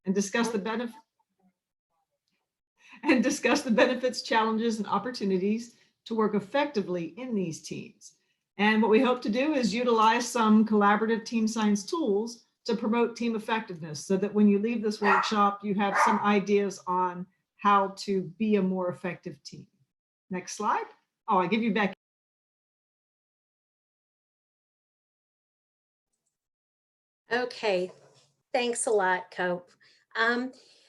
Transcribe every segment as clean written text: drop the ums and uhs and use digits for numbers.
and discuss the benefits, challenges, and opportunities to work effectively in these teams. And what we hope to do is utilize some collaborative team science tools to promote team effectiveness, so that when you leave this workshop, you have some ideas on how to be a more effective team. Next slide. Oh, I give you back. Okay, thanks a lot, Cope.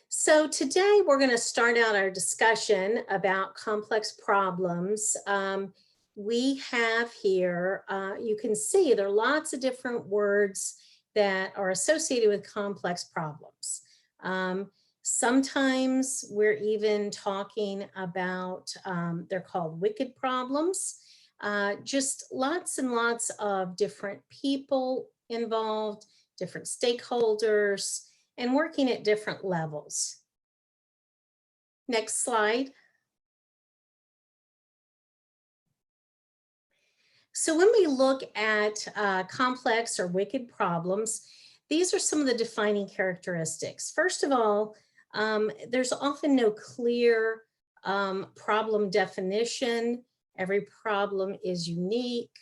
So today we're going to start out our discussion about complex problems. We have here, you can see there are lots of different words that are associated with complex problems. Sometimes we're even talking about, they're called wicked problems, just lots and lots of different people involved, different stakeholders, and working at different levels. Next slide. So when we look at complex or wicked problems, these are some of the defining characteristics. First of all, there's often no clear problem definition. Every problem is unique.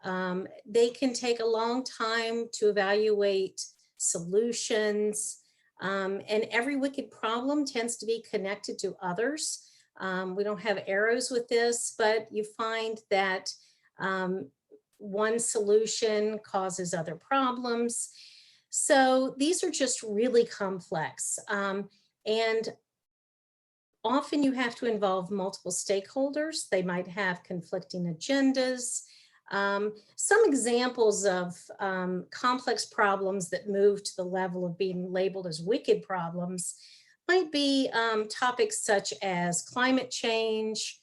They can take a long time to evaluate solutions, and every wicked problem tends to be connected to others. We don't have arrows with this, but you find that one solution causes other problems. So these are just really complex, and often you have to involve multiple stakeholders. They might have conflicting agendas. Some examples of complex problems that move to the level of being labeled as wicked problems might be topics such as climate change,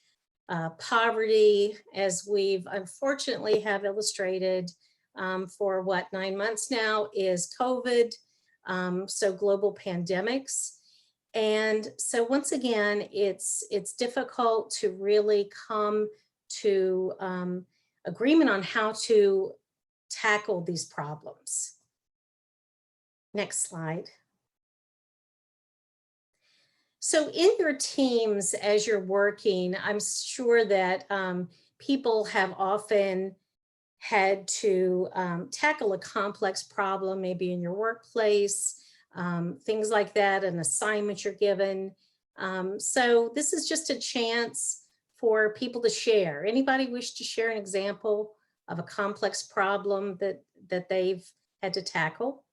poverty, as we've unfortunately have illustrated for 9 months now, is COVID, so global pandemics. And so once again, it's difficult to really come to agreement on how to tackle these problems. Next slide. So in your teams, as you're working, I'm sure that people have often had to tackle a complex problem, maybe in your workplace, things like that, an assignment you're given. So this is just a chance for people to share. Anybody wish to share an example of a complex problem that they've had to tackle?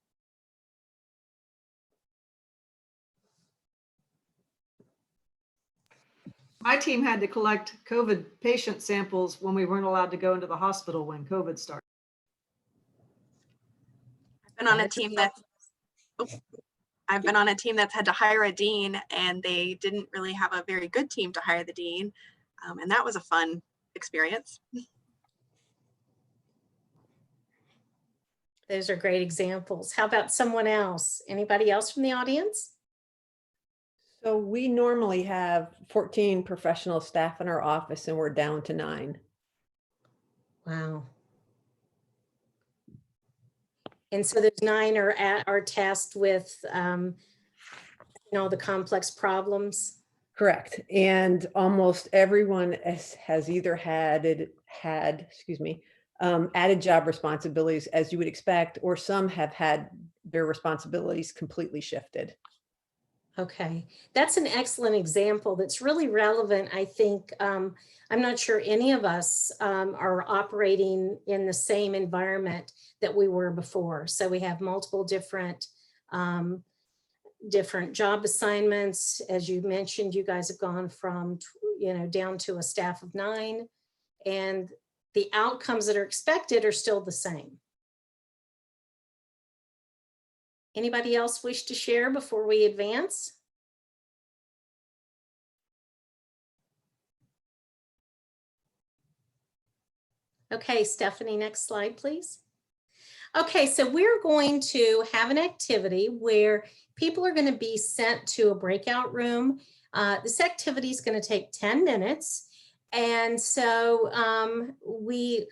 My team had to collect COVID patient samples when we weren't allowed to go into the hospital when COVID started. I've been on a team that's had to hire a dean, and they didn't really have a very good team to hire the dean. And that was a fun experience. Those are great examples. How about someone else? Anybody else from the audience? So we normally have 14 professional staff in our office, and we're down to 9. Wow. And so those 9 are tasked with, the complex problems. Correct. And almost everyone has either had added job responsibilities, as you would expect, or some have had their responsibilities completely shifted. Okay, that's an excellent example that's really relevant. I think, I'm not sure any of us are operating in the same environment that we were before. So we have multiple different job assignments. As you mentioned, you guys have gone from, down to a staff of 9, and the outcomes that are expected are still the same. Anybody else wish to share before we advance? Okay, Stephanie, next slide, please. Okay, so we're going to have an activity where people are going to be sent to a breakout room. This activity is going to take 10 minutes. And so we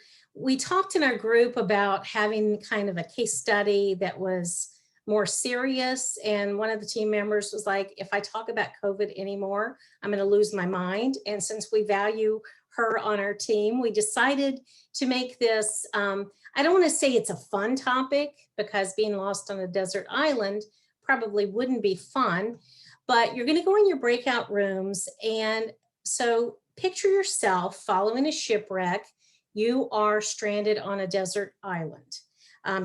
talked in our group about having kind of a case study that was more serious. And one of the team members was like, if I talk about COVID anymore, I'm going to lose my mind. And since we value her on our team, we decided to make this, I don't want to say it's a fun topic, because being lost on a desert island probably wouldn't be fun, but you're going to go in your breakout rooms. And so picture yourself following a shipwreck. You are stranded on a desert island,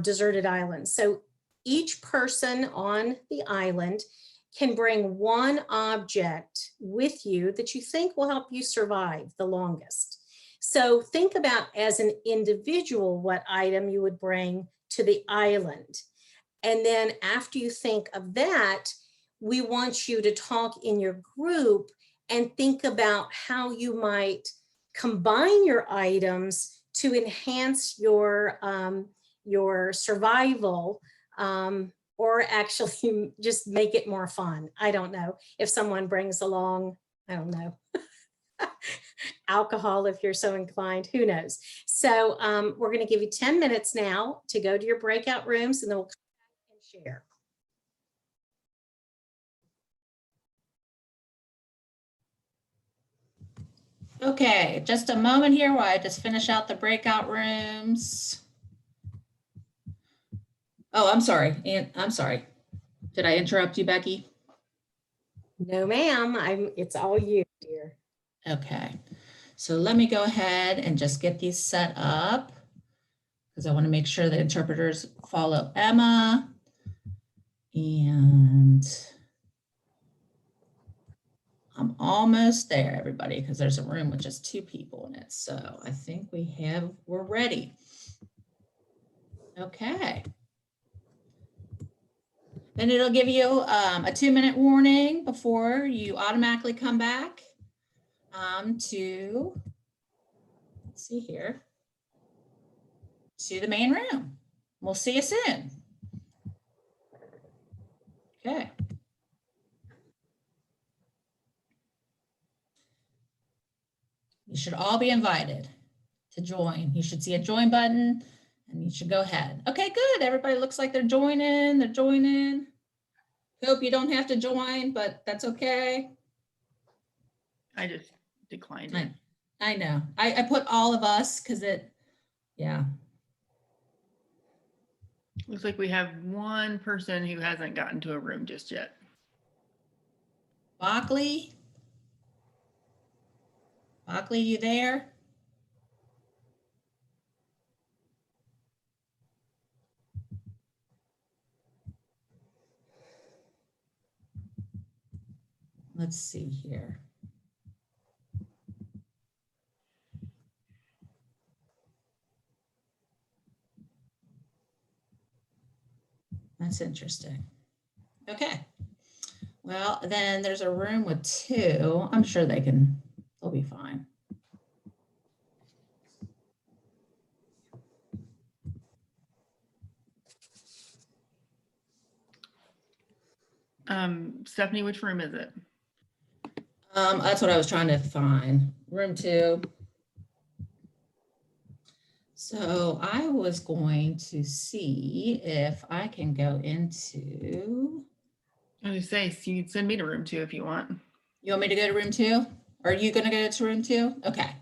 deserted island. So each person on the island can bring one object with you that you think will help you survive the longest. So think about, as an individual, what item you would bring to the island. And then after you think of that, we want you to talk in your group and think about how you might combine your items to enhance your survival, or actually just make it more fun. I don't know. If someone brings along, I don't know, alcohol, if you're so inclined, who knows? So we're going to give you 10 minutes now to go to your breakout rooms, and then we'll come back and share. Okay, just a moment here while I just finish out the breakout rooms. Oh, I'm sorry. I'm sorry. Did I interrupt you, Becky? No, ma'am. It's all you, dear. Okay, so let me go ahead and just get these set up, because I want to make sure the interpreters follow Emma. And I'm almost there, everybody, because there's a room with just 2 people in it. So I think we're ready. Okay. Then it'll give you a 2-minute warning before you automatically come back to, let's see here, to the main room. We'll see you soon. Okay. You should all be invited to join. You should see a join button and you should go ahead. Okay, good. Everybody looks like they're joining. They're joining. Hope you don't have to join, but that's okay. I just declined it. I know. I put all of us because yeah. Looks like we have one person who hasn't gotten to a room just yet. Bockley? Bockley, you there? Let's see here. That's interesting. Okay. Well, then there's a room with 2. I'm sure they'll be fine. Stephanie, which room is it? That's what I was trying to find. Room 2. So I was going to see if I can go into. I was gonna say, you can send me to room 2 if you want. You want me to go to room 2? Are you going to go to room 2? Okay.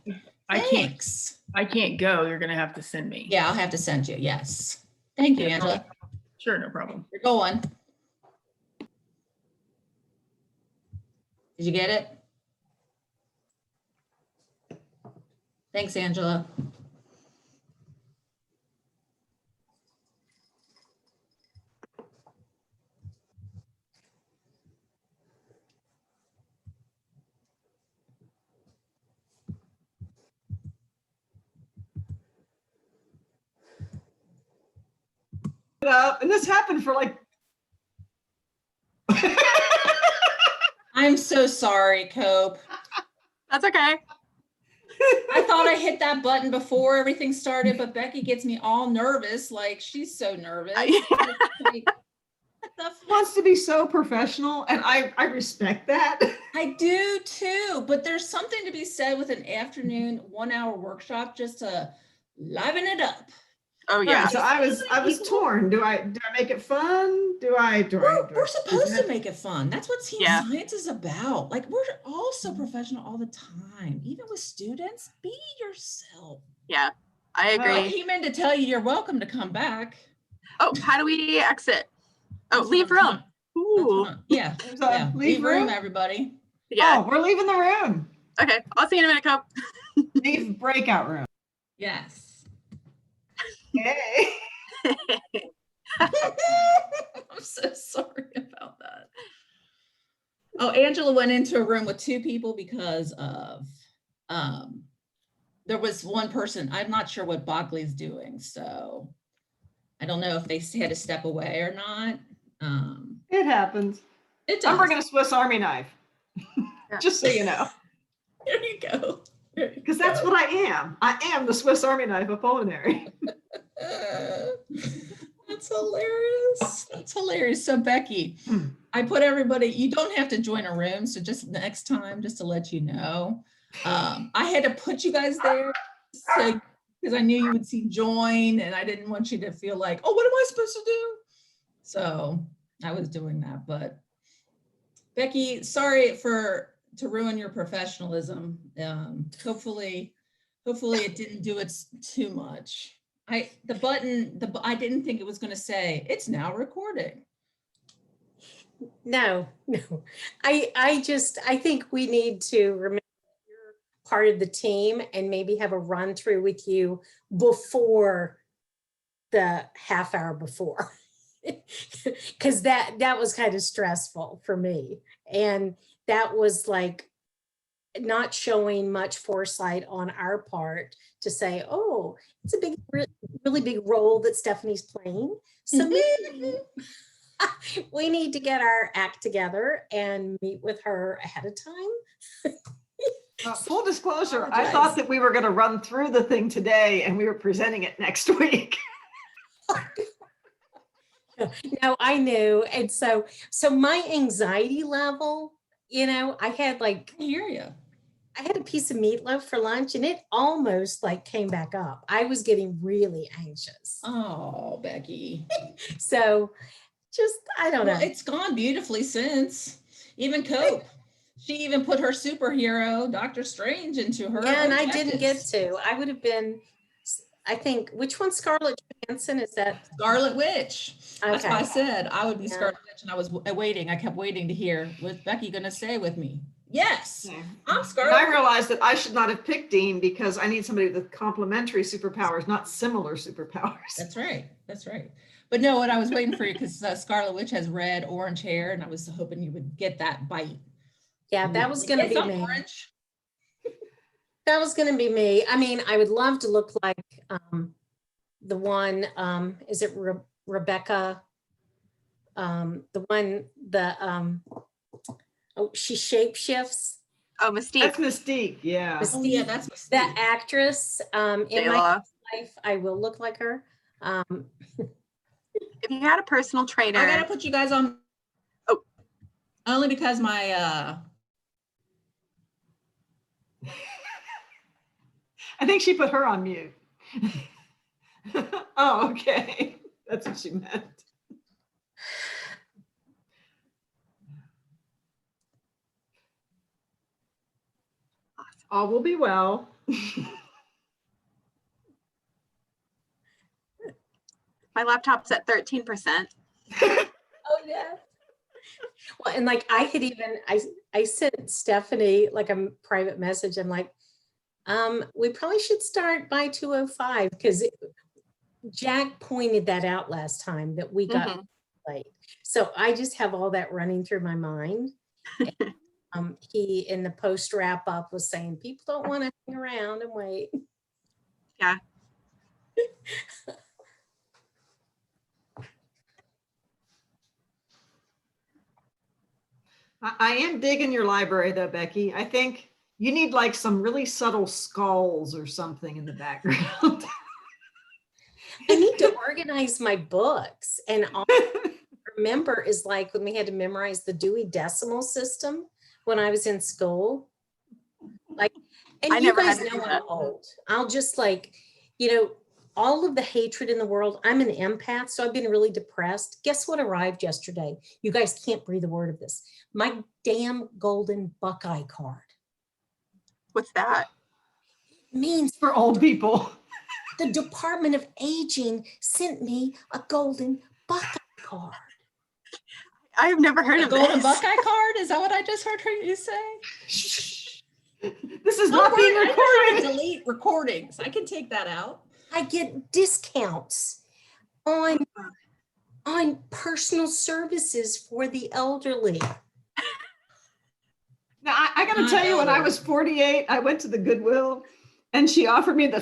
Thanks. I can't go. You're gonna have to send me. Yeah, I'll have to send you. Yes. Thank you, Angela. Sure, no problem. You're going. Did you get it? Thanks, Angela. Up, and this happened for like. I'm so sorry, Cope. That's okay. I thought I hit that button before everything started, but Becky gets me all nervous. Like, she's so nervous. Like, what the Wants to be so professional, and I respect that. I do too, but there's something to be said with an afternoon 1-hour workshop just to liven it up. Oh, yeah. So I was torn. Do I make it fun? Do I We're supposed to present- make it fun. That's what team Yeah. science is about. Like, we're all so professional all the time. Even with students, be yourself. Yeah, I Well, I agree. came in to tell you you're welcome to come back. Oh, how do we exit? Oh, That's leave what I'm room. trying- that's Ooh, what I'm- Yeah, There's a yeah. leave room? Everybody. yeah. Oh, we're leaving the room. Okay, I'll see you in a minute, Cope. Leave breakout room. Yes. Hey. I'm so sorry about that. Oh, Angela went into a room with two people because of there was one person. I'm not sure what Bockley's doing, so I don't know if they had to step away or not. It happens. It I'm does. bringing a Swiss Army knife. Yeah. Just so you know, There you go. because that's what I am. I am the Swiss Army knife of culinary. That's hilarious. That's hilarious. So Becky, Hmm. I put everybody, you don't have to join a room. So just next time, just to let you know, I had to put you guys there so because I knew you would see join and I didn't want you to feel like, oh, what am I supposed to do? So I was doing that, but Becky, sorry to ruin your professionalism. Hopefully it didn't do it too much. I didn't think it was going to say it's now recording. No. I think we need to remember you're part of the team and maybe have a run through with you before the half hour before. Because that was kind of stressful for me. And that was like not showing much foresight on our part to say, oh, it's a big, really big role that Stephanie's playing. So maybe we need to get our act together and meet with her ahead of time. Full disclosure, I Apologize. thought that we were going to run through the thing today and we were presenting it next week. No, I knew. And so my anxiety level, I had I hear you. I had a piece of meatloaf for lunch and it almost like came back up. I was getting really anxious. Oh, Becky. So just, I don't Well, know. it's gone beautifully since. Even Cope. She even put her superhero, Doctor Strange, into her. Yeah, and I objectives. didn't get to. I would have been, I think, which one's Scarlett Johansson? Is that? Scarlet Witch. That's Okay. why I said I would be Yeah. Scarlet Witch, and I was waiting. I kept waiting to hear what's Becky going to say with me. Yes, I'm And Scarlet. I realized that I should not have picked Dean because I need somebody with complementary superpowers, not similar superpowers. That's right. That's right. But no, what I was waiting for you because Scarlet Witch has red, orange hair, and I was hoping you would get that bite. Yeah, that was going to Yes, be I'm me. orange. That was going to be me. I mean, I would love to look like the one, is it Rebecca? She shapeshifts. Oh, Mystique. That's Mystique, yeah. Mystique. Oh yeah, that's my That Steve. actress, in my J-Law. life, I will look like her. If you had a personal trainer, I gotta put you guys on. Oh. Only because my I think she put her on mute. Oh, okay. That's what she meant. All will be well. my laptop's at 13%. Oh, yeah. Well, and like I had even, I sent Stephanie like a private message. I'm like, we probably should start by 2:05 because Jack pointed that out last time that we got Mhm. late. So I just have all that running through my mind. And, he in the post wrap up was saying people don't want to hang around and wait. Yeah. I am digging your library though, Becky. I think you need like some really subtle skulls or something in the background. I need to organize my books. And all I remember is like when we had to memorize the Dewey Decimal System when I was in school. Like, and I you never guys had to know do I'm that. old. I'll just like, you know, all of the hatred in the world. I'm an empath, so I've been really depressed. Guess what arrived yesterday? You guys can't breathe a word of this. My damn golden Buckeye card. What's that? Means For old people. the Department of Aging sent me a golden Buckeye card. I have never heard A of golden this. Buckeye card? Is that what I just heard you say? Shh. This is Don't not being worry, I know how to recorded. delete recordings. I can take that out. I get discounts on personal services for the elderly. Now, I got to Not tell you, when I elder. was 48, I went to the Goodwill and she offered me the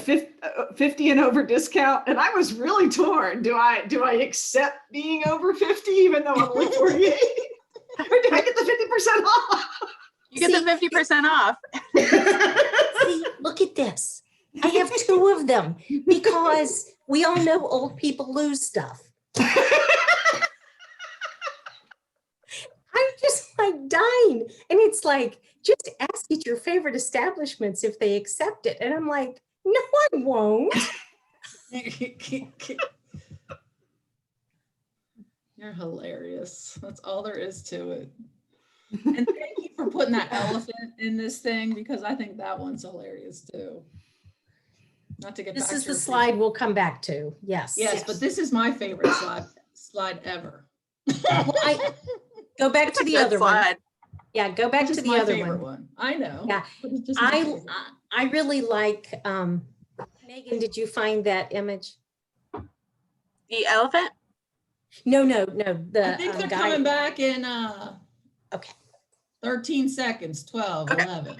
50 and over discount. And I was really torn. Do I accept being over 50, even though I'm only 48? Or do I get the 50% off? You get the 50% off. See, look at this. I have 2 of them because we all know old people lose stuff. I'm just like dying. And it's like, just ask at your favorite establishments if they accept it. And I'm like, no, I won't. You're hilarious. That's all there is to it. And thank you for putting that elephant in this thing because I think that one's hilarious too. Not to get This back is to the your slide we'll come back to. Yes. Yes, but this is my favorite slide ever. Well, go back to the Good other one. slide. Yeah, go back Which to is the my other favorite one. I know. Yeah. but it's just my favorite. I really like, Megan, did you find that image? The elephant? No, the I think they're guy. coming back in Okay. 13 seconds, 12, Okay. 11.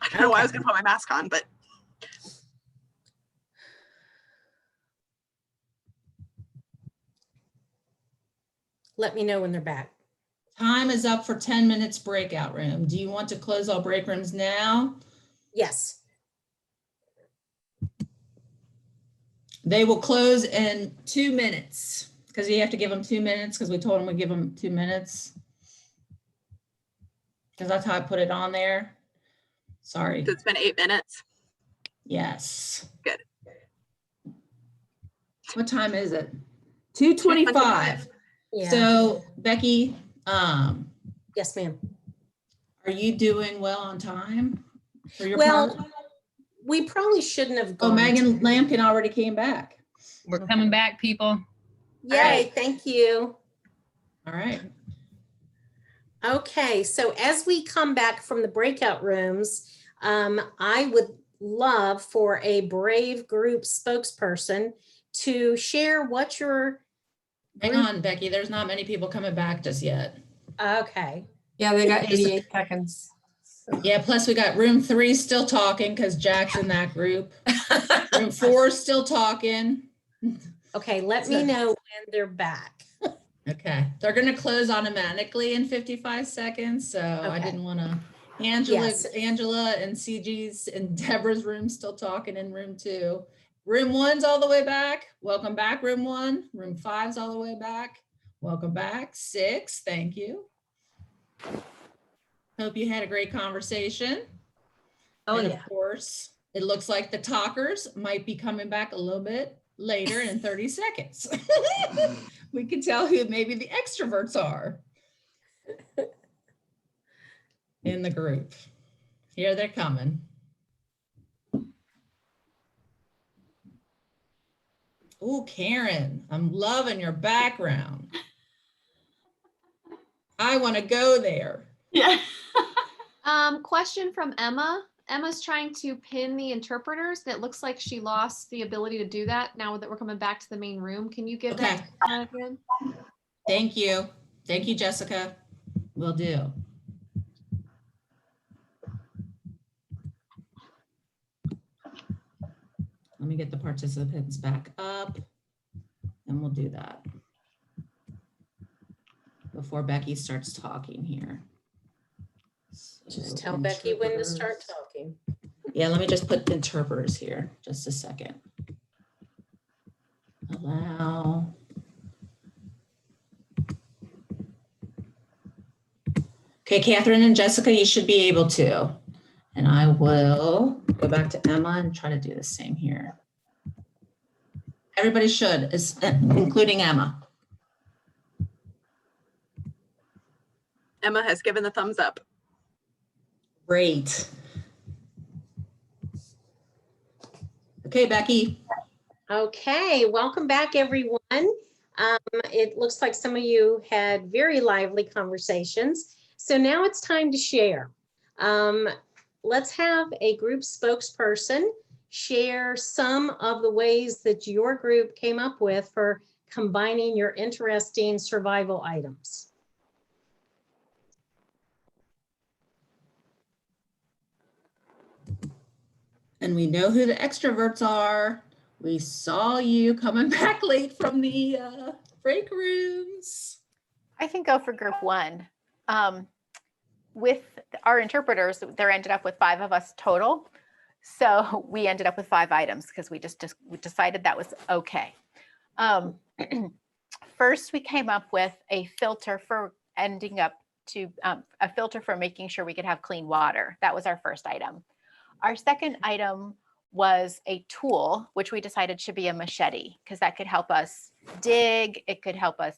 I don't know why I was gonna put my mask on, but Let me know when they're back. Time is up for 10 minutes breakout room. Do you want to close all break rooms now? Yes. They will close in 2 minutes because you have to give them 2 minutes because we told them we'd give them 2 minutes. Because that's how I put it on there. Sorry. it's been 8 minutes. Yes. Good. What time is it? 2:25. Yeah. So Becky, Yes, ma'am. are you doing well on time for your Well, part? we probably shouldn't have Oh, gone. Megan Lampkin already came back. We're coming back, people. Yay, Alright. thank you. All right. Okay, so as we come back from the breakout rooms, I would love for a Brave Group spokesperson to share what your, Hang on, Becky. There's not many people coming back just yet. okay. Yeah, they got 88 seconds. Yeah, plus we got room 3 still talking because Jack's in that group. Room 4 is still talking. Okay, let me know when they're back. Okay, they're gonna close automatically in 55 seconds, so I Okay. didn't wanna. Yes. Angela and CG's and Deborah's room still talking in room 2. Room 1's all the way back. Welcome back, room 1. Room 5's all the way back. Welcome back. 6, thank you. Hope you had a great conversation. Oh, And yeah. of course, it looks like the talkers might be coming back a little bit later in 30 seconds. We can tell who maybe the extroverts are in the group. Here they're coming. Oh, Karen, I'm loving your background. I want to go there. Yeah. Question from Emma. Emma's trying to pin the interpreters. That looks like she lost the ability to do that now that we're coming back to the main room. Can you give Okay. that again? Thank you. Thank you, Jessica. Will do. Let me get the participants back up and we'll do that before Becky starts talking here. Just So tell Becky when to start interpreters. talking. Yeah, let me just put interpreters here, just a second. Allow. Okay, Catherine and Jessica, you should be able to. And I will go back to Emma and try to do the same here. Everybody should, including Emma. Emma has given the thumbs up. Great. Okay, Becky. Okay, welcome back, everyone. It looks like some of you had very lively conversations. So now it's time to share. Let's have a group spokesperson share some of the ways that your group came up with for combining your interesting survival items. And we know who the extroverts are. We saw you coming back late from the break rooms. I can go for group one. With our interpreters, there ended up with 5 of us total. So we ended up with 5 items because we decided that was okay. First, we came up with a filter for a filter for making sure we could have clean water. That was our first item. Our second item was a tool, which we decided should be a machete, because that could help us dig. It could help us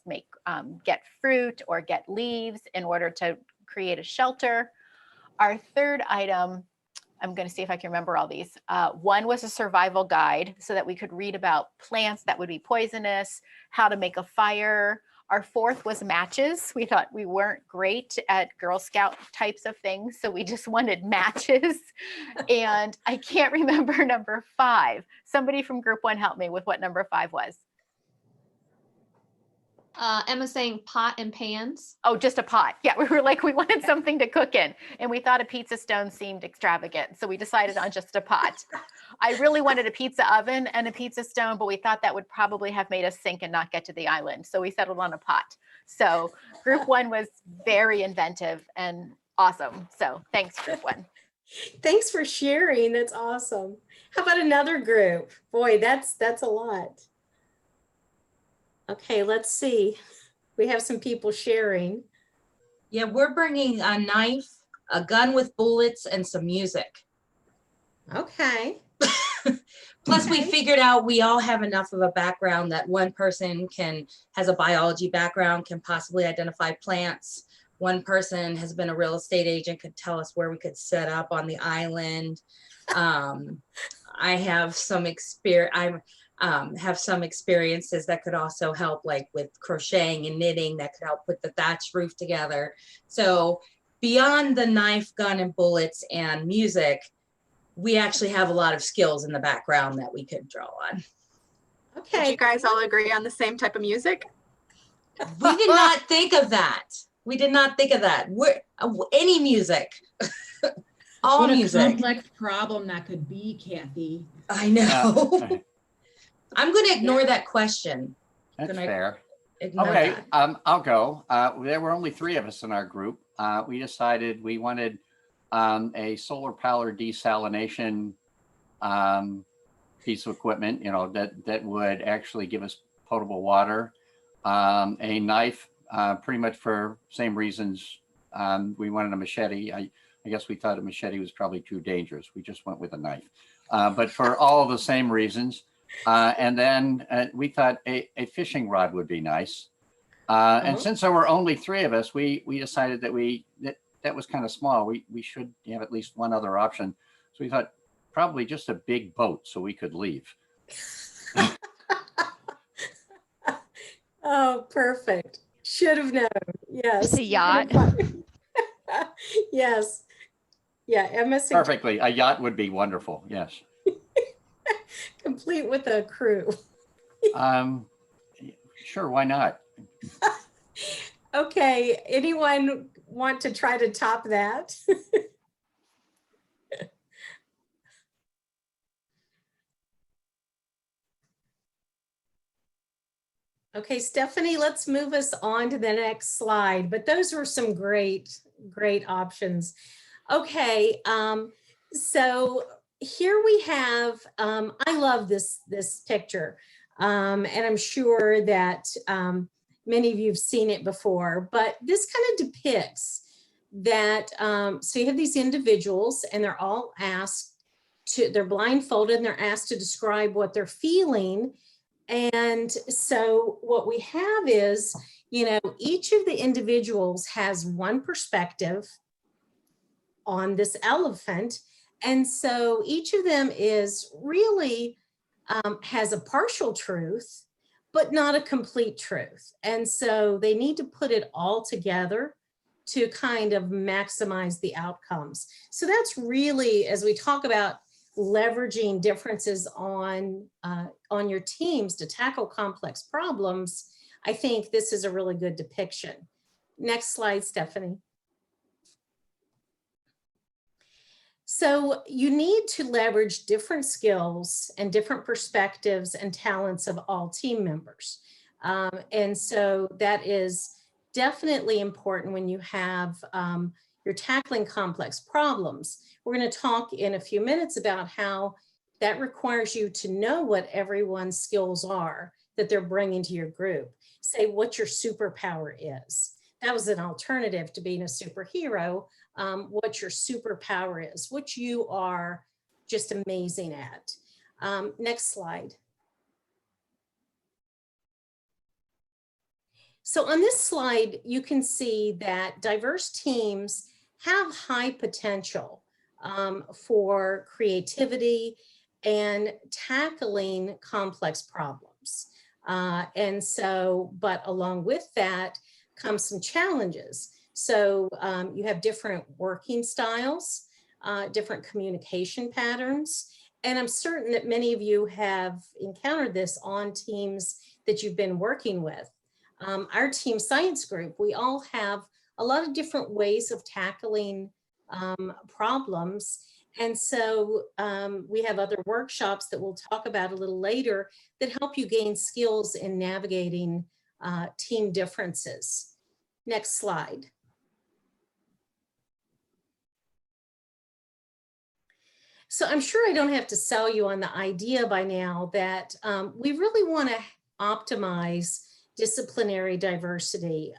get fruit or get leaves in order to create a shelter. Our third item, I'm going to see if I can remember all these. One was a survival guide so that we could read about plants that would be poisonous, how to make a fire. Our fourth was matches. We thought we weren't great at Girl Scout types of things, so we just wanted matches. And I can't remember number 5. Somebody from group 1 help me with what number 5 was. Emma saying pot and pans. Oh, just a pot. Yeah, we were like, we wanted something to cook in, and we thought a pizza stone seemed extravagant, so we decided on just a pot. I really wanted a pizza oven and a pizza stone, but we thought that would probably have made us sink and not get to the island, so we settled on a pot. So group 1 was very inventive and awesome. So thanks, group 1. Thanks for sharing. That's awesome. How about another group? Boy, that's a lot. Okay, let's see. We have some people sharing. Yeah, we're bringing a knife, a gun with bullets, and some music. Okay. Plus, we figured out we all have enough of a background that one person has a biology background, can possibly identify plants. One person has been a real estate agent, could tell us where we could set up on the island. I have some experience. Have some experiences that could also help, like with crocheting and knitting, that could help put the thatch roof together. So beyond the knife, gun, and bullets and music, we actually have a lot of skills in the background that we could draw on. Okay. Did you guys all agree on the same type of music? We did not think of that. We did not think of that. Any music. All What a music. complex problem that could be, Kathy. I know. I'm going to ignore that question. That's Can I fair. ignore Okay, that? I'll go. There were only 3 of us in our group. We decided we wanted a solar power desalination piece of equipment, that would actually give us potable water. A knife, pretty much for same reasons. We wanted a machete. I guess we thought a machete was probably too dangerous. We just went with a knife. But for all of the same reasons. And then we thought a fishing rod would be nice. And since there were only 3 of us, we decided that was kind of small. We should have at least one other option. So we thought probably just a big boat so we could leave. Oh, perfect. Should have known. Yes. Just a yacht. Yes. Yeah, Emma. Perfectly. A yacht would be wonderful. Yes. Complete with a crew. Sure, why not? Okay, anyone want to try to top that? Okay, Stephanie, let's move us on to the next slide, but those were some great options. Okay, so here we have, I love this picture, and I'm sure that many of you have seen it before, but this kind of depicts that, so you have these individuals and they're all asked they're blindfolded and they're asked to describe what they're feeling And so what we have is, you know, each of the individuals has one perspective on this elephant. And so each of them is really has a partial truth, but not a complete truth. And so they need to put it all together to kind of maximize the outcomes. So that's really, as we talk about leveraging differences on your teams to tackle complex problems, I think this is a really good depiction. Next slide, Stephanie. So you need to leverage different skills and different perspectives and talents of all team members. And so that is definitely important when you have, you're tackling complex problems. We're going to talk in a few minutes about how that requires you to know what everyone's skills are that they're bringing to your group. Say what your superpower is. That was an alternative to being a superhero. What your superpower is, what you are just amazing at. Next slide. So on this slide, you can see that diverse teams have high potential for creativity and tackling complex problems. And so, but along with that comes some challenges. So you have different working styles, different communication patterns, and I'm certain that many of you have encountered this on teams that you've been working with. Our team science group, we all have a lot of different ways of tackling problems. And so we have other workshops that we'll talk about a little later that help you gain skills in navigating team differences. Next slide. So I'm sure I don't have to sell you on the idea by now that we really want to optimize disciplinary diversity.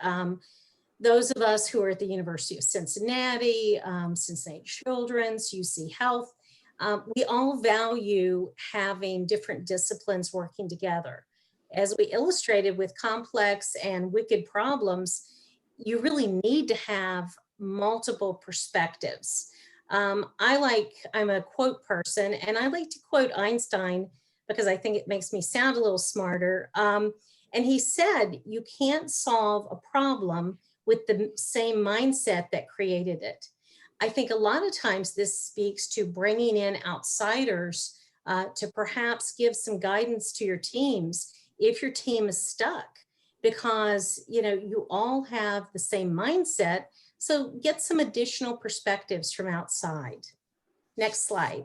Those of us who are at the University of Cincinnati, Cincinnati Children's, UC Health, we all value having different disciplines working together. As we illustrated with complex and wicked problems, you really need to have multiple perspectives. I'm a quote person, and I like to quote Einstein because I think it makes me sound a little smarter. And he said, you can't solve a problem with the same mindset that created it. I think a lot of times this speaks to bringing in outsiders to perhaps give some guidance to your teams if your team is stuck, because you all have the same mindset. So get some additional perspectives from outside. Next slide.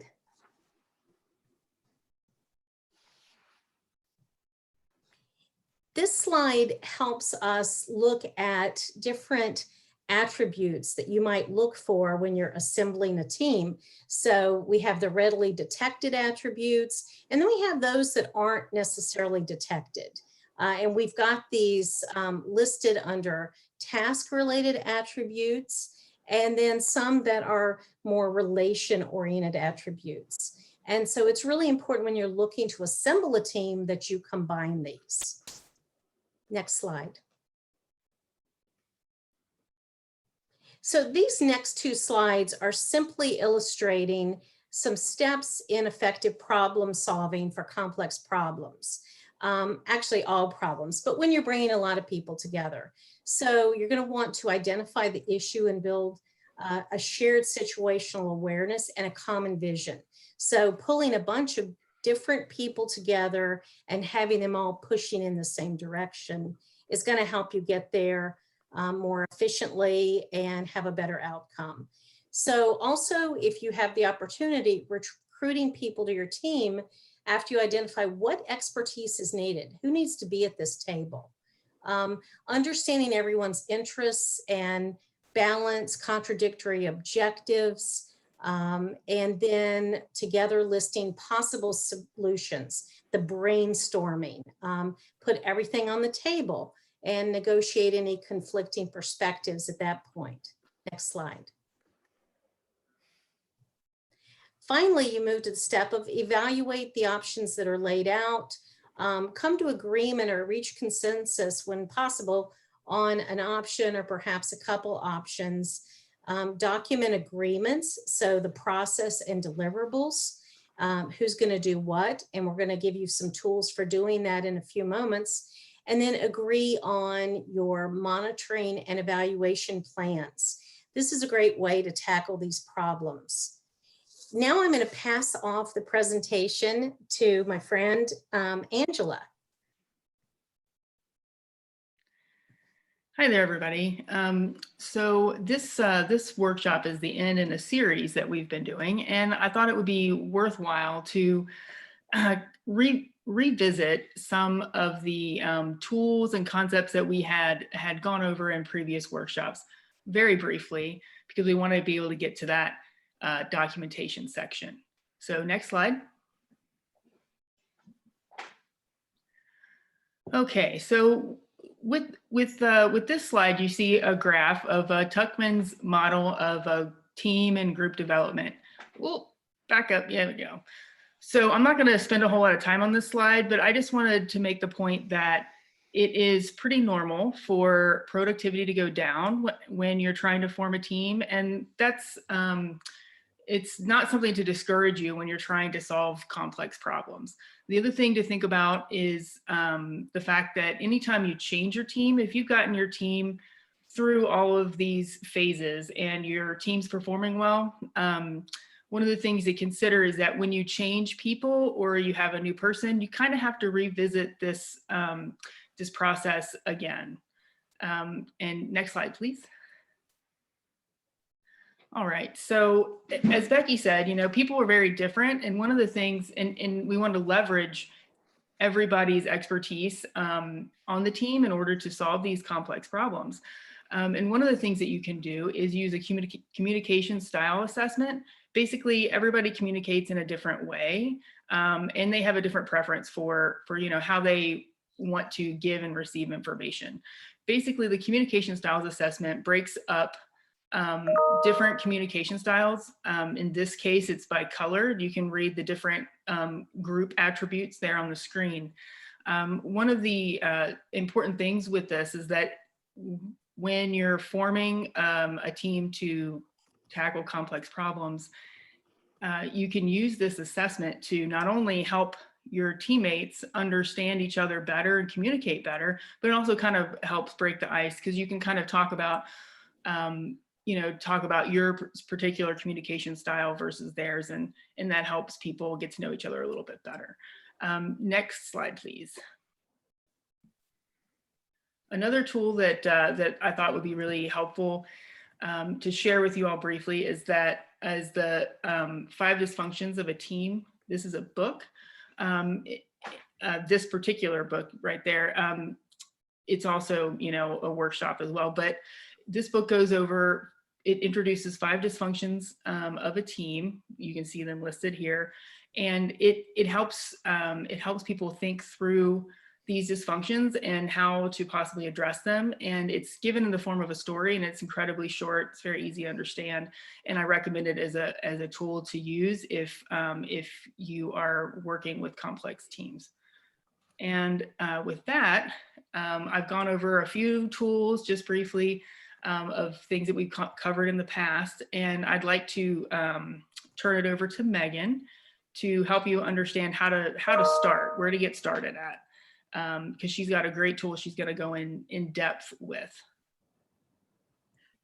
This slide helps us look at different attributes that you might look for when you're assembling a team. So we have the readily detected attributes, and then we have those that aren't necessarily detected. And we've got these listed under task-related attributes, and then some that are more relation-oriented attributes. And so it's really important when you're looking to assemble a team that you combine these. Next slide. So these next two slides are simply illustrating some steps in effective problem solving for complex problems. Actually all problems, but when you're bringing a lot of people together. So you're going to want to identify the issue and build a shared situational awareness and a common vision. So pulling a bunch of different people together and having them all pushing in the same direction is going to help you get there more efficiently and have a better outcome. So also, if you have the opportunity, recruiting people to your team after you identify what expertise is needed, who needs to be at this table. Understanding everyone's interests and balance contradictory objectives, and then together listing possible solutions, the brainstorming, put everything on the table and negotiate any conflicting perspectives at that point. Next slide. Finally, you move to the step of evaluate the options that are laid out. come to agreement or reach consensus when possible on an option or perhaps a couple options. Document agreements, so the process and deliverables, who's going to do what, and we're going to give you some tools for doing that in a few moments. And then agree on your monitoring and evaluation plans. This is a great way to tackle these problems. Now I'm going to pass off the presentation to my friend Angela. Hi there, everybody. So this workshop is the end in a series that we've been doing, and I thought it would be worthwhile to revisit some of the tools and concepts that we had gone over in previous workshops very briefly, because we want to be able to get to that documentation section. So next slide. Okay, so with this slide, you see a graph of Tuckman's model of a team and group development. We'll back up. Yeah, there we go. So I'm not going to spend a whole lot of time on this slide, but I just wanted to make the point that it is pretty normal for productivity to go down when you're trying to form a team, and that's it's not something to discourage you when you're trying to solve complex problems. The other thing to think about is the fact that anytime you change your team, if you've gotten your team through all of these phases and your team's performing well, one of the things to consider is that when you change people or you have a new person, you kind of have to revisit this, this process again. And next slide, please. All right, so as Becky said, you know, people are very different, and one of the things, and we want to leverage everybody's expertise on the team in order to solve these complex problems. And one of the things that you can do is use a communication style assessment. Basically, everybody communicates in a different way, and they have a different preference for you know, how they want to give and receive information. Basically, the communication styles assessment breaks up different communication styles. In this case, it's by color. You can read the different group attributes there on the screen. One of the important things with this is that when you're forming a team to tackle complex problems, you can use this assessment to not only help your teammates understand each other better and communicate better, but it also kind of helps break the ice, because you can kind of talk about you know, talk about your particular communication style versus theirs, and that helps people get to know each other a little bit better. Next slide, please. Another tool that I thought would be really helpful to share with you all briefly is that as the 5 dysfunctions of a team. This is a book. This particular book right there. It's also, you know, a workshop as well, but this book goes over, it introduces 5 dysfunctions of a team. You can see them listed here, and it helps people think through these dysfunctions and how to possibly address them. And it's given in the form of a story, and it's incredibly short. It's very easy to understand, and I recommend it as a tool to use if you are working with complex teams. And with that, I've gone over a few tools just briefly of things that we've covered in the past, and I'd like to turn it over to Megan to help you understand how to start, where to get started at, because she's got a great tool she's going to go in depth with.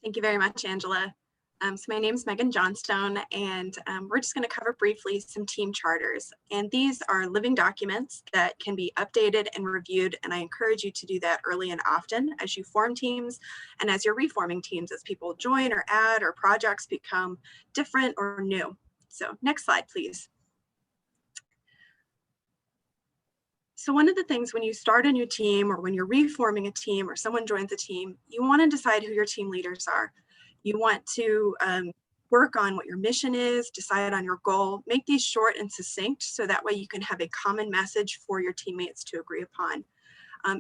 Thank you very much, Angela. So my name is Megan Johnstone, and we're just going to cover briefly some team charters. And these are living documents that can be updated and reviewed, and I encourage you to do that early and often as you form teams and as you're reforming teams, as people join or add or projects become different or new. So next slide, please. So one of the things when you start a new team, or when you're reforming a team, or someone joins a team, you want to decide who your team leaders are. You want to work on what your mission is, decide on your goal, make these short and succinct so that way you can have a common message for your teammates to agree upon.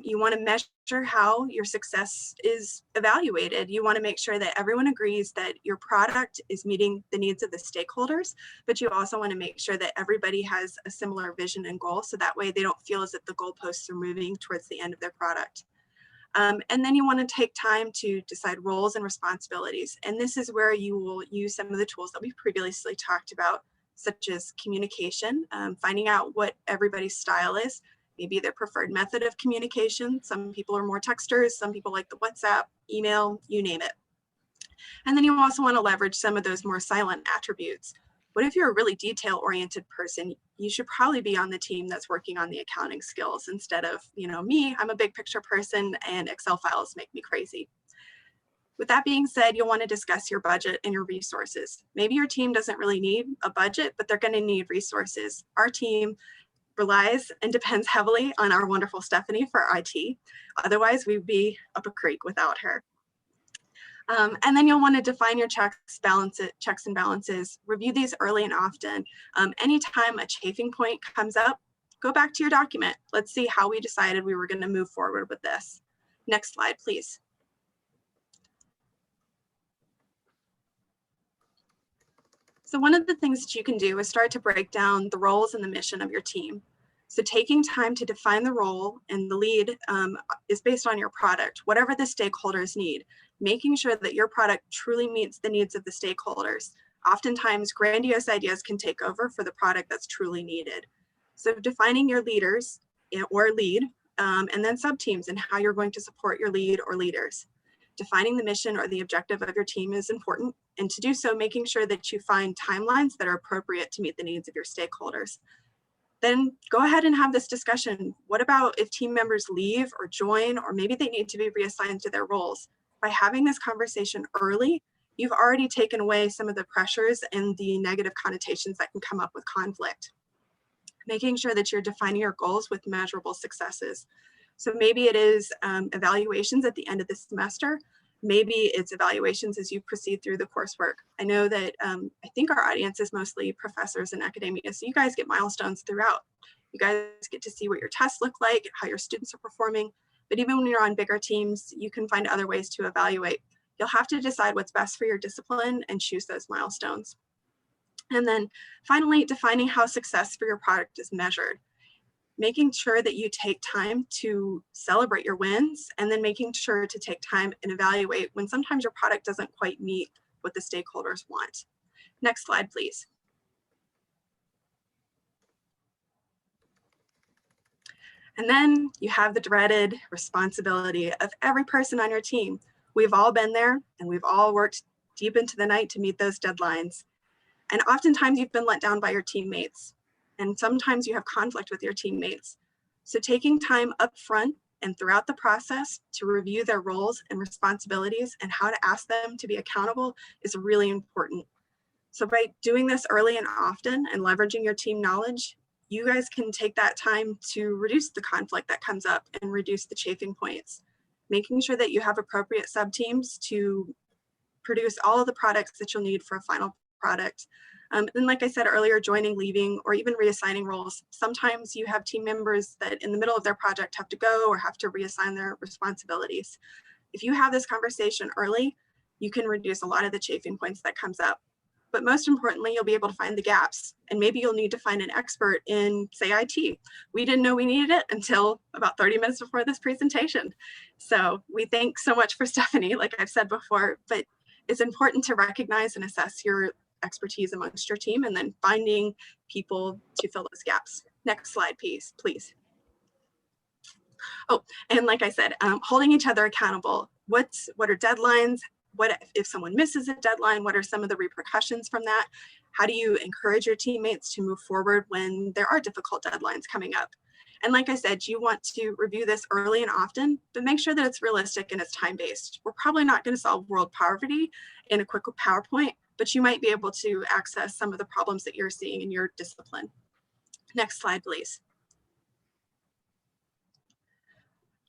You want to measure how your success is evaluated. You want to make sure that everyone agrees that your product is meeting the needs of the stakeholders, but you also want to make sure that everybody has a similar vision and goal, so that way they don't feel as if the goalposts are moving towards the end of their product. And then you want to take time to decide roles and responsibilities. And this is where you will use some of the tools that we've previously talked about, such as communication, finding out what everybody's style is, maybe their preferred method of communication. Some people are more texters, some people like the WhatsApp, email, you name it. And then you also want to leverage some of those more silent attributes. What if you're a really detail-oriented person? You should probably be on the team that's working on the accounting skills instead of, me, I'm a big picture person and Excel files make me crazy. With that being said, you'll want to discuss your budget and your resources. Maybe your team doesn't really need a budget, but they're going to need resources. Our team relies and depends heavily on our wonderful Stephanie for IT. Otherwise, we'd be up a creek without her. And then you'll want to define your checks and balances, review these early and often. Anytime a chafing point comes up, go back to your document. Let's see how we decided we were going to move forward with this. Next slide, please. So one of the things that you can do is start to break down the roles and the mission of your team. So taking time to define the role and the lead is based on your product, whatever the stakeholders need, making sure that your product truly meets the needs of the stakeholders. Oftentimes, grandiose ideas can take over for the product that's truly needed. So defining your leaders or lead, and then sub-teams and how you're going to support your lead or leaders. Defining the mission or the objective of your team is important, and to do so, making sure that you find timelines that are appropriate to meet the needs of your stakeholders. Then go ahead and have this discussion. What about if team members leave or join, or maybe they need to be reassigned to their roles? By having this conversation early, you've already taken away some of the pressures and the negative connotations that can come up with conflict. Making sure that you're defining your goals with measurable successes. So maybe it is evaluations at the end of the semester. Maybe it's evaluations as you proceed through the coursework. I know that I think our audience is mostly professors in academia, so you guys get milestones throughout. You guys get to see what your tests look like, how your students are performing. But even when you're on bigger teams, you can find other ways to evaluate. You'll have to decide what's best for your discipline and choose those milestones. And then finally, defining how success for your product is measured. Making sure that you take time to celebrate your wins, and then making sure to take time and evaluate when sometimes your product doesn't quite meet what the stakeholders want. Next slide, please. And then you have the dreaded responsibility of every person on your team. We've all been there, and we've all worked deep into the night to meet those deadlines. And oftentimes you've been let down by your teammates. And sometimes you have conflict with your teammates. So taking time up front and throughout the process to review their roles and responsibilities and how to ask them to be accountable is really important. So by doing this early and often and leveraging your team knowledge, you guys can take that time to reduce the conflict that comes up and reduce the chafing points. Making sure that you have appropriate sub-teams to produce all of the products that you'll need for a final product. And like I said earlier, joining, leaving, or even reassigning roles. Sometimes you have team members that in the middle of their project have to go or have to reassign their responsibilities. If you have this conversation early, you can reduce a lot of the chafing points that comes up. But most importantly, you'll be able to find the gaps. And maybe you'll need to find an expert in, say, IT. We didn't know we needed it until about 30 minutes before this presentation. So we thank so much for Stephanie, like I've said before, but it's important to recognize and assess your expertise amongst your team and then finding people to fill those gaps. Next slide, please. Oh, and like I said, holding each other accountable. What are deadlines? What if someone misses a deadline? What are some of the repercussions from that? How do you encourage your teammates to move forward when there are difficult deadlines coming up? And like I said, you want to review this early and often, but make sure that it's realistic and it's time-based. We're probably not going to solve world poverty in a quick PowerPoint, but you might be able to access some of the problems that you're seeing in your discipline. Next slide, please.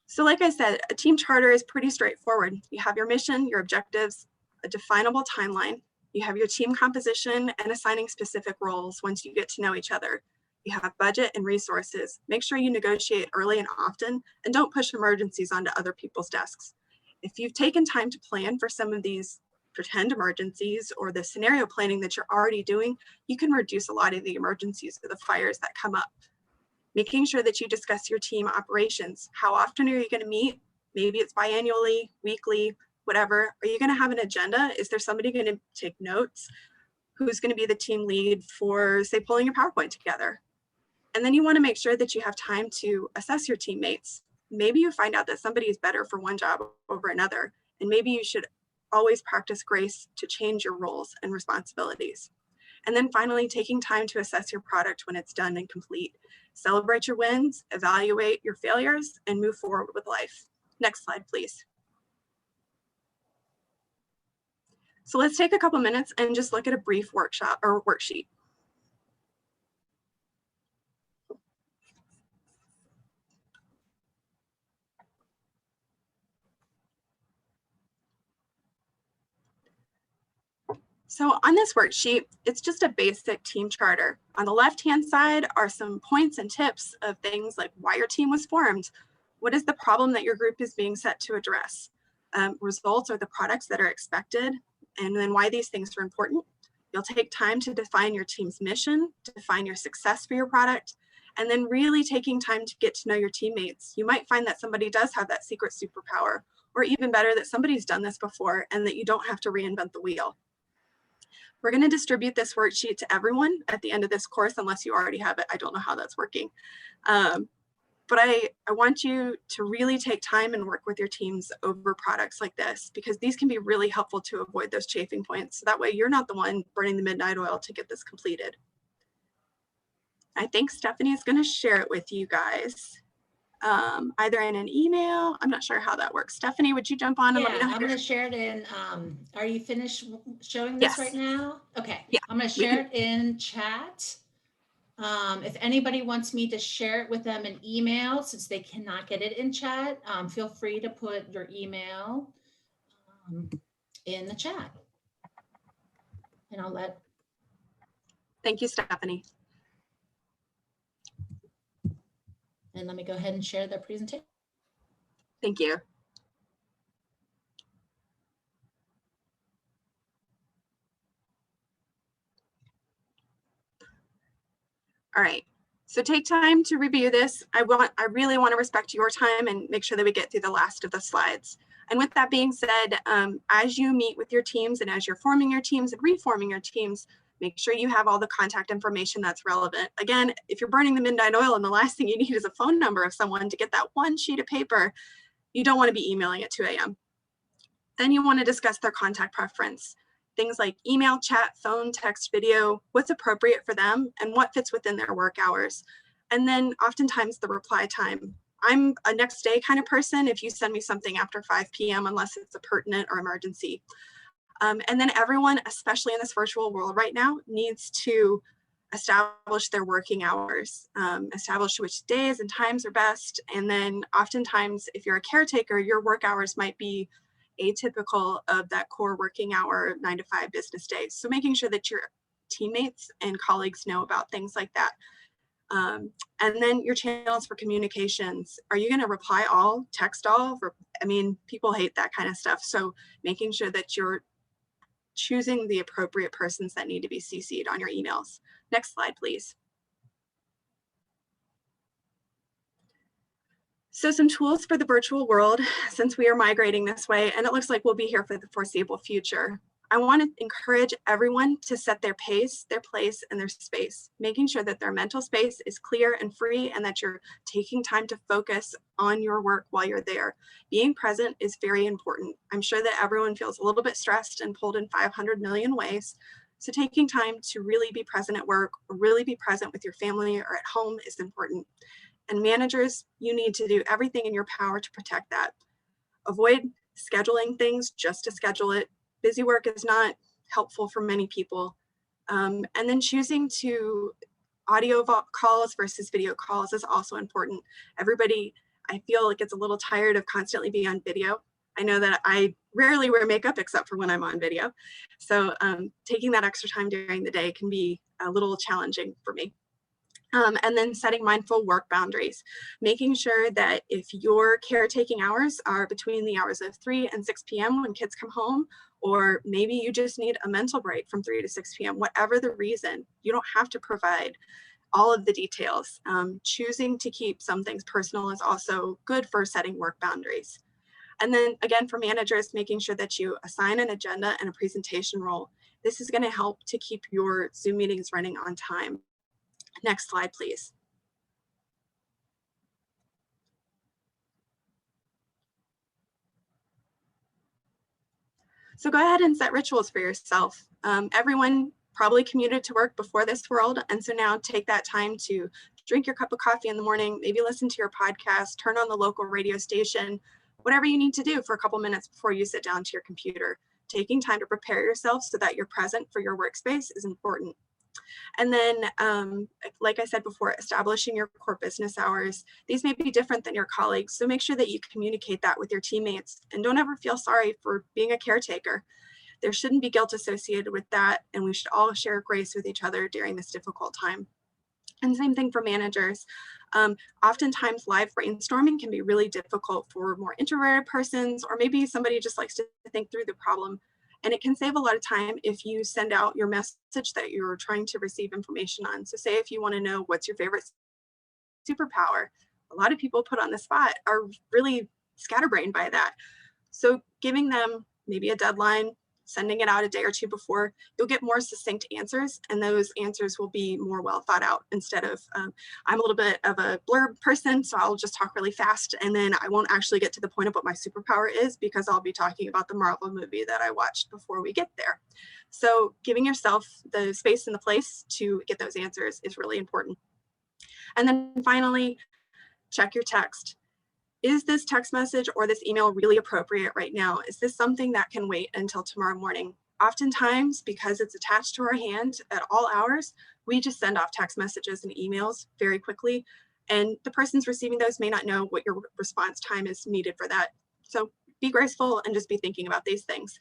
So like I said, a team charter is pretty straightforward. You have your mission, your objectives, a definable timeline. You have your team composition and assigning specific roles once you get to know each other. You have budget and resources. Make sure you negotiate early and often, and don't push emergencies onto other people's desks. If you've taken time to plan for some of these pretend emergencies or the scenario planning that you're already doing, you can reduce a lot of the emergencies or the fires that come up. Making sure that you discuss your team operations. How often are you going to meet? Maybe it's biannually, weekly, whatever. Are you going to have an agenda? Is there somebody going to take notes? Who's going to be the team lead for, say, pulling your PowerPoint together? And then you want to make sure that you have time to assess your teammates. Maybe you find out that somebody is better for one job over another, and maybe you should always practice grace to change your roles and responsibilities. And then finally, taking time to assess your product when it's done and complete. Celebrate your wins, evaluate your failures, and move forward with life. Next slide, please. So let's take a couple minutes and just look at a brief workshop or worksheet. So on this worksheet, it's just a basic team charter. On the left-hand side are some points and tips of things like why your team was formed, what is the problem that your group is being set to address, results or the products that are expected, and then why these things are important. You'll take time to define your team's mission, define your success for your product, and then really taking time to get to know your teammates. You might find that somebody does have that secret superpower, or even better, that somebody's done this before and that you don't have to reinvent the wheel. We're going to distribute this worksheet to everyone at the end of this course, unless you already have it. I don't know how that's working. But I want you to really take time and work with your teams over products like this, because these can be really helpful to avoid those chafing points. So that way you're not the one burning the midnight oil to get this completed. I think Stephanie is going to share it with you guys, either in an email. I'm not sure how that works. Stephanie, would you jump on and let me know? I'm going to share it in, are you finished showing this right now? Okay. Yeah, I'm going to share it in chat. If anybody wants me to share it with them in email, since they cannot get it in chat, feel free to put your email in the chat. And I'll let. Thank you, Stephanie. And let me go ahead and share their presentation. Thank you. All right, so take time to review this. I really want to respect your time and make sure that we get through the last of the slides. And with that being said, as you meet with your teams and as you're forming your teams and reforming your teams, make sure you have all the contact information that's relevant. Again, if you're burning the midnight oil and the last thing you need is a phone number of someone to get that one sheet of paper, you don't want to be emailing at 2 a.m. Then you want to discuss their contact preference. Things like email, chat, phone, text, video, what's appropriate for them and what fits within their work hours. And then oftentimes the reply time. I'm a next day kind of person if you send me something after 5 p.m. unless it's a pertinent or emergency. And then everyone, especially in this virtual world right now, needs to establish their working hours, establish which days and times are best. And then oftentimes, if you're a caretaker, your work hours might be atypical of that core working hour 9 to 5 business days. So making sure that your teammates and colleagues know about things like that. And then your channels for communications. Are you going to reply all, text all? I mean, people hate that kind of stuff. So making sure that you're choosing the appropriate persons that need to be CC'd on your emails. Next slide, please. So some tools for the virtual world, since we are migrating this way, and it looks like we'll be here for the foreseeable future. I want to encourage everyone to set their pace, their place, and their space, making sure that their mental space is clear and free and that you're taking time to focus on your work while you're there. Being present is very important. I'm sure that everyone feels a little bit stressed and pulled in 500 million ways. So taking time to really be present at work or really be present with your family or at home is important. And managers, you need to do everything in your power to protect that. Avoid scheduling things just to schedule it. Busy work is not helpful for many people. And then choosing to audio calls versus video calls is also important. Everybody, I feel like it's a little tired of constantly being on video. I know that I rarely wear makeup except for when I'm on video. So taking that extra time during the day can be a little challenging for me. And then setting mindful work boundaries, making sure that if your caretaking hours are between the hours of 3 and 6 p.m. when kids come home, or maybe you just need a mental break from 3 to 6 p.m., whatever the reason, you don't have to provide all of the details. Choosing to keep some things personal is also good for setting work boundaries. And then again, for managers, making sure that you assign an agenda and a presentation role. This is going to help to keep your Zoom meetings running on time. Next slide, please. So go ahead and set rituals for yourself. Everyone probably commuted to work before this world. And so now take that time to drink your cup of coffee in the morning, maybe listen to your podcast, turn on the local radio station, whatever you need to do for a couple minutes before you sit down to your computer. Taking time to prepare yourself so that you're present for your workspace is important. And then, like I said before, establishing your core business hours. These may be different than your colleagues, so make sure that you communicate that with your teammates and don't ever feel sorry for being a caretaker. There shouldn't be guilt associated with that, and we should all share grace with each other during this difficult time. And same thing for managers. Oftentimes live brainstorming can be really difficult for more introverted persons, or maybe somebody just likes to think through the problem. And it can save a lot of time if you send out your message that you're trying to receive information on. So say if you want to know what's your favorite superpower, a lot of people put on the spot are really scatterbrained by that. So giving them maybe a deadline, sending it out a day or two before, you'll get more succinct answers, and those answers will be more well thought out instead of, I'm a little bit of a blurb person, so I'll just talk really fast and then I won't actually get to the point of what my superpower is because I'll be talking about the Marvel movie that I watched before we get there. So giving yourself the space and the place to get those answers is really important. And then finally, check your text. Is this text message or this email really appropriate right now? Is this something that can wait until tomorrow morning? Oftentimes, because it's attached to our hand at all hours, we just send off text messages and emails very quickly, and the person's receiving those may not know what your response time is needed for that. So be graceful and just be thinking about these things.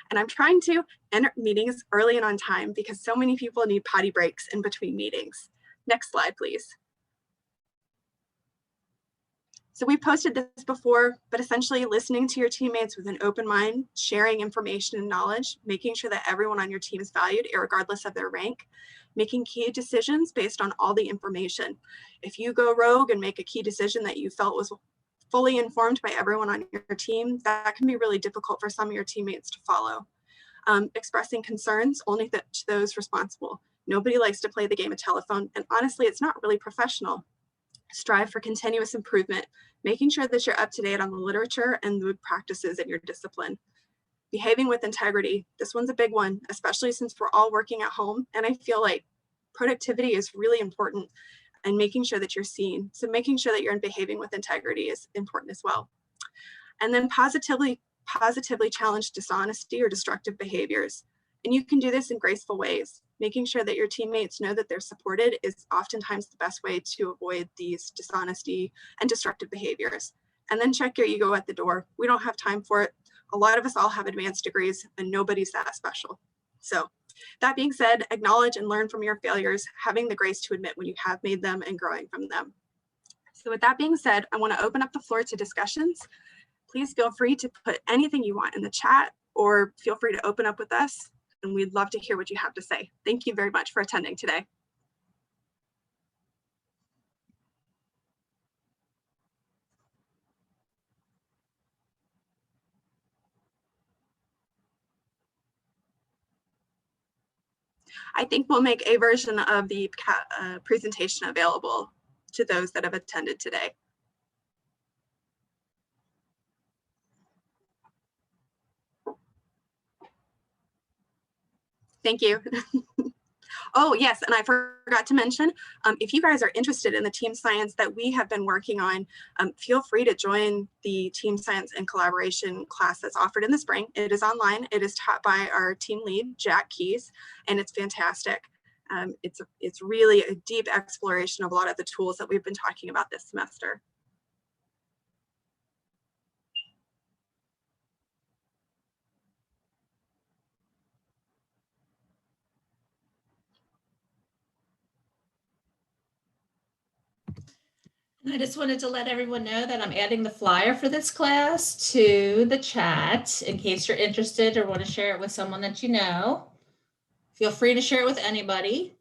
And I'm trying to end meetings early and on time because so many people need potty breaks in between meetings. Next slide, please. So we posted this before, but essentially listening to your teammates with an open mind, sharing information and knowledge, making sure that everyone on your team is valued regardless of their rank, making key decisions based on all the information. If you go rogue and make a key decision that you felt was fully informed by everyone on your team, that can be really difficult for some of your teammates to follow. Expressing concerns only to those responsible. Nobody likes to play the game of telephone, and honestly, it's not really professional. Strive for continuous improvement, making sure that you're up to date on the literature and the practices in your discipline. Behaving with integrity. This one's a big one, especially since we're all working at home. And I feel like productivity is really important and making sure that you're seen. So making sure that you're behaving with integrity is important as well. And then positively challenge dishonesty or destructive behaviors. And you can do this in graceful ways. Making sure that your teammates know that they're supported is oftentimes the best way to avoid these dishonesty and destructive behaviors. And then check your ego at the door. We don't have time for it. A lot of us all have advanced degrees and nobody's that special. So that being said, acknowledge and learn from your failures, having the grace to admit when you have made them and growing from them. So with that being said, I want to open up the floor to discussions. Please feel free to put anything you want in the chat or feel free to open up with us, and we'd love to hear what you have to say. Thank you very much for attending today. I think we'll make a version of the presentation available to those that have attended today. Thank you. Oh, yes, and I forgot to mention, if you guys are interested in the team science that we have been working on, feel free to join the team science and collaboration class that's offered in the spring. It is online. It is taught by our team lead, Jack Keys, and it's fantastic. It's really a deep exploration of a lot of the tools that we've been talking about this semester. And I just wanted to let everyone know that I'm adding the flyer for this class to the chat in case you're interested or want to share it with someone that you know. Feel free to share it with anybody.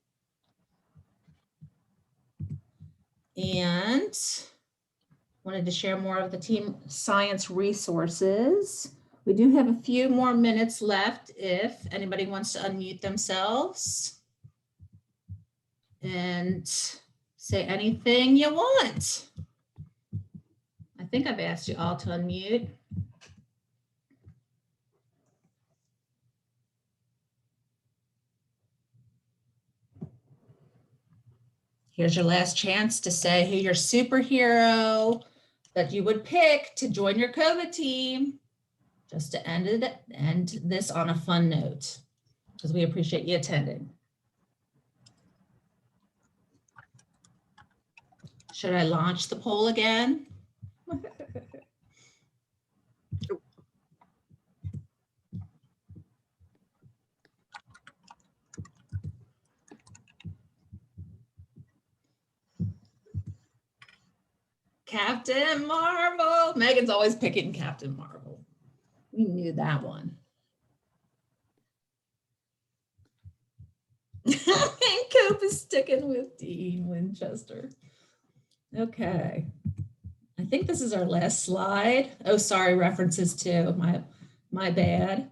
And wanted to share more of the team science resources. We do have a few more minutes left if anybody wants to unmute themselves and say anything you want. I think I've asked you all to unmute. Here's your last chance to say who your superhero that you would pick to join your COVID team. Just to end this on a fun note, because we appreciate you attending. Should I launch the poll again? Captain Marvel. Megan's always picking Captain Marvel. We knew that one. And Cope is sticking with Dean Winchester. Okay. I think this is our last slide. Oh, sorry, references too. My bad.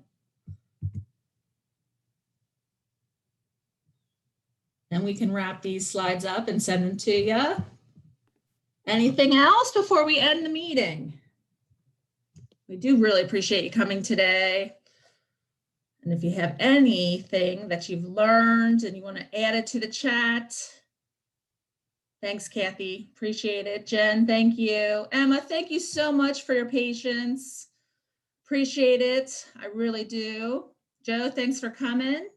And we can wrap these slides up and send them to you. Anything else before we end the meeting? We do really appreciate you coming today. And if you have anything that you've learned and you want to add it to the chat, thanks, Kathy. Appreciate it. Jen, thank you. Emma, thank you so much for your patience. Appreciate it. I really do. Joe, thanks for coming.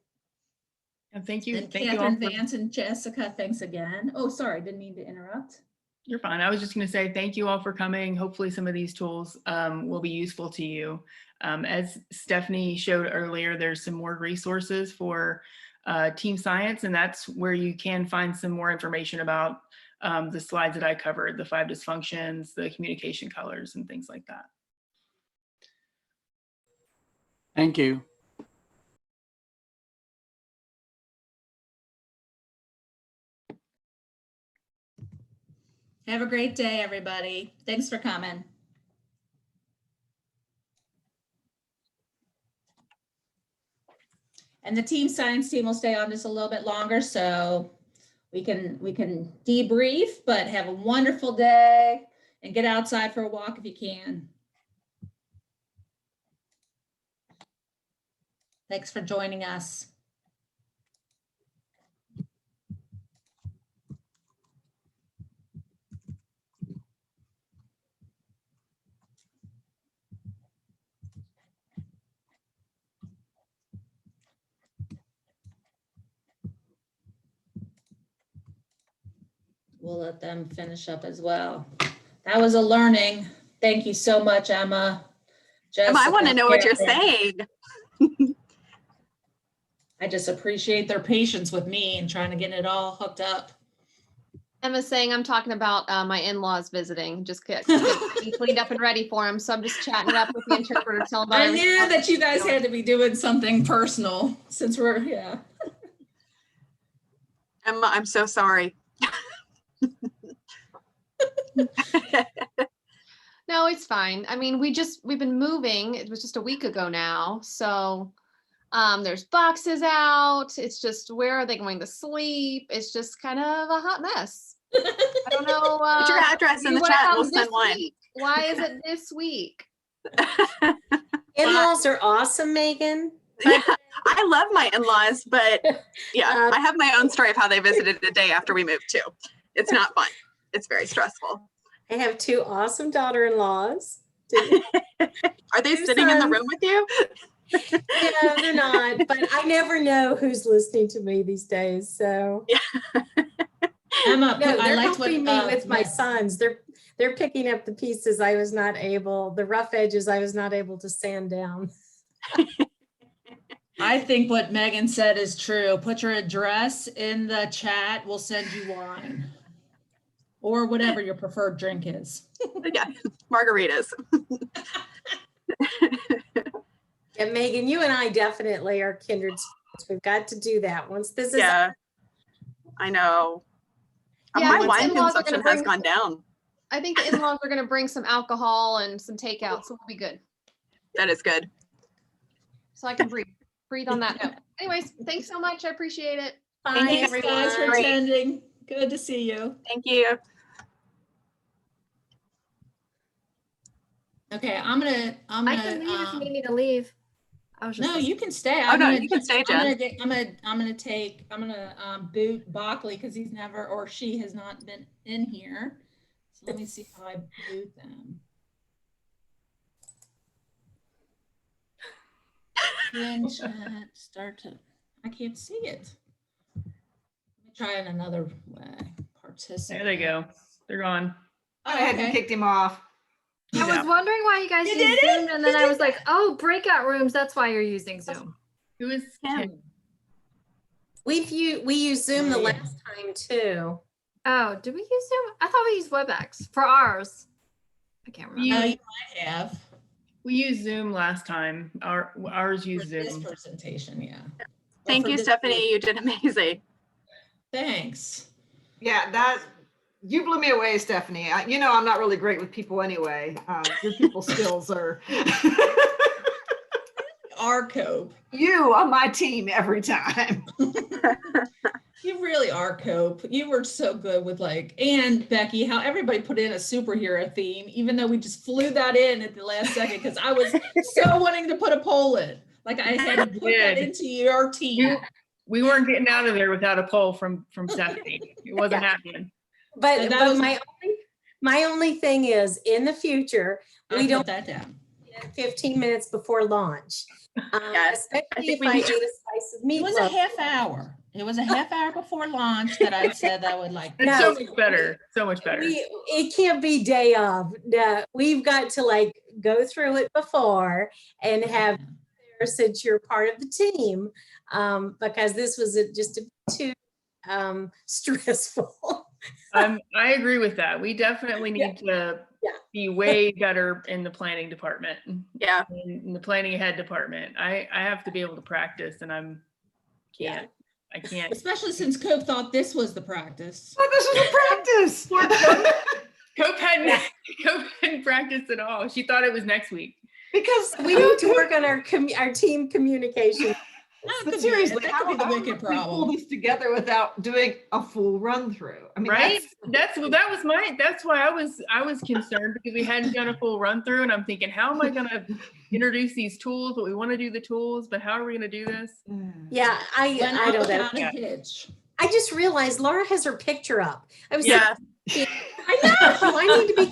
And thank you. And Thank you all Catherine for- Vance and Jessica, thanks again. Oh, sorry, didn't mean to interrupt. You're fine. I was just going to say thank you all for coming. Hopefully some of these tools will be useful to you. As Stephanie showed earlier, there's some more resources for team science, and that's where you can find some more information about the slides that I covered, the 5 dysfunctions, the communication colors, and things like that. Thank you. Have a great day, everybody. Thanks for coming. And the team science team will stay on just a little bit longer, so we can debrief, but have a wonderful day and get outside for a walk if you can. Thanks for joining us. We'll let them finish up as well. That was a learning. Thank you so much, Emma. Emma, I want to Jessica, know what you're Catherine. saying. I just appreciate their patience with me and trying to get it all hooked up. Emma's saying I'm talking about my in-laws visiting, just get cleaned up and ready for them. So I'm just chatting it up with the interpreter, telling them. I knew that you guys had to be doing something personal since we're, yeah. Emma, I'm so sorry. No, it's fine. I mean, we've been moving. It was just a week ago now. So there's boxes out. It's just, where are they going to sleep? It's just kind of a hot mess. I don't know. Put your address in the what chat. happened We'll send this one. week. Why is it this week? In-laws are awesome, Megan. Yeah, I love my in-laws, but yeah, I have my own story of how they visited the day after we moved too. It's not fun. It's very stressful. I have 2 awesome daughter-in-laws. Are they Two sitting in the sons. room with you? No, they're not, but I never know who's listening to me these days. So Emma, no, I they're liked what helping me with my yeah. sons. They're picking up the pieces the rough edges I was not able to sand down. I think what Megan said is true. Put your address in the chat. We'll send you wine. or whatever your preferred drink is. Yeah, margaritas. And Megan, you and I definitely are kindred spirits. We've got to do that once this is. Yeah, I know. Yeah, My once wine in-laws are consumption gonna has bring gone down. I think the in-laws are going to bring some alcohol and some takeout, so we'll be good. That is good. So I can breathe on that note. Anyways, thanks so much. I appreciate it. Bye, Thanks, guys, for everyone. attending. Good to see you. Thank you. Okay, I'm gonna. I can leave if you need me to leave. I was just No, you can stay. Oh, no, you can stay, Jen. I'm gonna boot Bockley because he's never, or she has not been in here. So let me see how I boot them. Then chat, start to, I can't see it. Let me try it another way. Participate. There they go. They're gone. I hadn't Okay. kicked him off. I was wondering why you guys You use did it? Zoom, and then I was like, oh, breakout rooms. That's why you're using Zoom. Who is Kim? We used Zoom the Yeah. last time too. Oh, did we use Zoom? I thought we used WebEx for ours. I can't remember. You You- might have We used Zoom last time. Ours for used this Zoom. presentation, yeah. Or Thank for you, this Stephanie. group. You did amazing. Thanks. Yeah, you blew me away, Stephanie. I'm not really great with people anyway. Your people skills are. Our Cope. You on my team every time. You really are, Cope. You were so good with and Becky, how everybody put in a superhero theme, even though we just flew that in at the last second, because I was so wanting to put a poll in. I had to put that did. into your team. We weren't getting out of there without a poll from Stephanie. It wasn't happening. But, So that but was- my only thing is, in the future, I we put don't that down. 15 minutes before launch. Yes, I Especially think if we I need eat to- a slice of It was a meatloaf. half hour. It was a half hour before launch that I said I would like. It's No. so much better. So much better. It can't be day of. No, we've got to go through it before and have there since you're part of the team, because this was just too stressful. I agree with that. We definitely need to Yeah. be way better in the planning department. Yeah. In the planning ahead department. I have to be able to practice and I can't. Especially since Cope thought this was the practice. But this is a practice. Cope hadn't practiced at all. She thought it was next week. Because We need to work on our team communication. But seriously, that how could be the how wicked would we pull problem. this together without doing a full run through? I mean, Right? That's why I was concerned because we hadn't done a full run through and I'm thinking, how am I gonna introduce these tools? But we want to do the tools, but how are we gonna do this? Yeah, I don't know. Without a hitch. I just realized Laura has her picture up. I was Yeah. like, I know, I need to be